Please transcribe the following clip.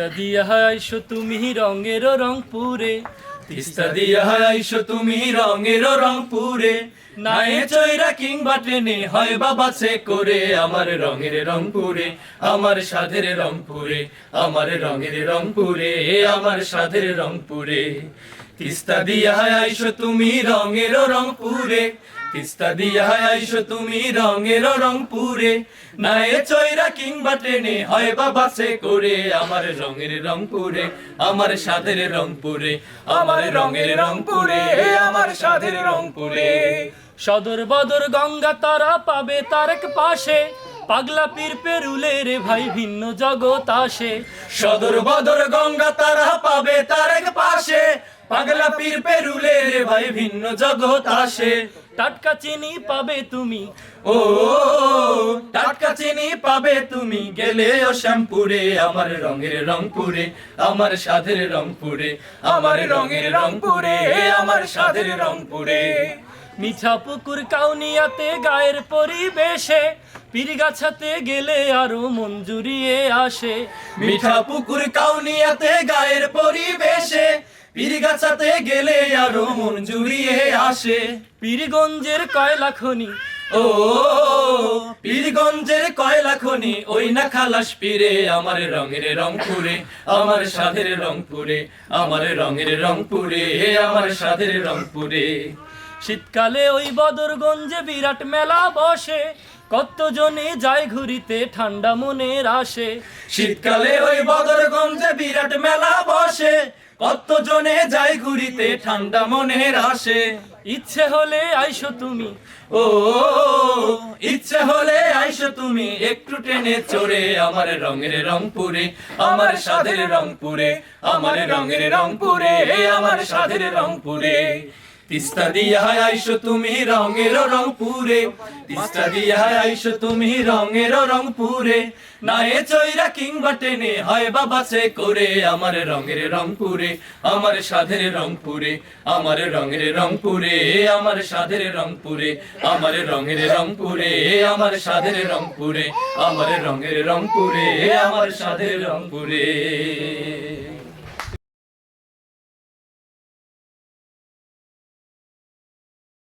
তিস্তা দিয়া আইসো তুমি রঙের রংপুরে, তিস্তা দিয়া আইসো তুমি রঙের রংপুরে, নায়ে চৈরা কিংবা ট্রেনে হয় বাবা সে করে, আমার রঙের রংপুরে, আমার স্বাদের রংপুরে, আমার রঙের রংপুরে, আমার স্বাদের রংপুরে। তিস্তা দিয়া আইসো তুমি রঙের রংপুরে, তিস্তা দিয়া আইসো তুমি রঙের রংপুরে, নায়ে চৈরা কিংবা ট্রেনে হয় বাবা সে করে, আমার রঙের রংপুরে, আমার স্বাদের রংপুরে, আমার রঙের রংপুরে, আমার স্বাদের রংপুরে। সদর বদর গঙ্গা তারা পাবে তার এক পাশে, পাগলা পীর পেরুলে রে ভাই ভিন্ন জগৎ আসে। সদর বদর গঙ্গা তারা পাবে তার এক পাশে, পাগলা পীর পেরুলে রে ভাই ভিন্ন জগৎ আসে। টাটকা চিনি পাবে তুমি, ও টাটকা চিনি পাবে তুমি গেলে ও শ্যামপুরে, আমার রঙের রংপুরে, আমার স্বাদের রংপুরে, আমার রঙের রংপুরে, আমার স্বাদের রংপুরে। মিঠা পুকুর কাউনিয়াতে গায়ের পরিবেশে, পীরগাছাতে গেলে আরো মন জুড়িয়ে আসে। মিঠা পুকুর কাউনিয়াতে গায়ের পরিবেশে, পীরগাছাতে গেলে আরো মন জুড়িয়ে আসে। পীরগঞ্জের কয়লা খনি, ও পীরগঞ্জের কয়লা খনি, ওই না খালাস পীরে, আমার রঙের রংপুরে, আমার স্বাদের রংপুরে, আমার রঙের রংপুরে, আমার স্বাদের রংপুরে। শীতকালে ওই বদরগঞ্জে বিরাট মেলা বসে, কতজনে যায় ঘুরিতে ঠান্ডা মনের আসে। শীতকালে ওই বদরগঞ্জে বিরাট মেলা বসে, কতজনে যায় ঘুরিতে ঠান্ডা মনের আসে। ইচ্ছে হলে আইসো তুমি, ও ইচ্ছে হলে আইসো তুমি একটু ট্রেনে চড়ে, আমার রঙের রংপুরে, আমার স্বাদের রংপুরে, আমার রঙের রংপুরে, আমার স্বাদের রংপুরে। তিস্তা দিয়া আইসো তুমি রঙের রংপুরে, তিস্তা দিয়া আইসো তুমি রঙের রংপুরে, নায়ে চৈরা কিংবা টেনে হয় বাবা সে করে, আমার রঙের রংপুরে, আমার স্বাদের রংপুরে, আমার রঙের রংপুরে, আমার স্বাদের রংপুরে, আমার রঙের রংপুরে, আমার স্বাদের রংপুরে, আমার রঙের রংপুরে, আমার স্বাদের রংপুরে।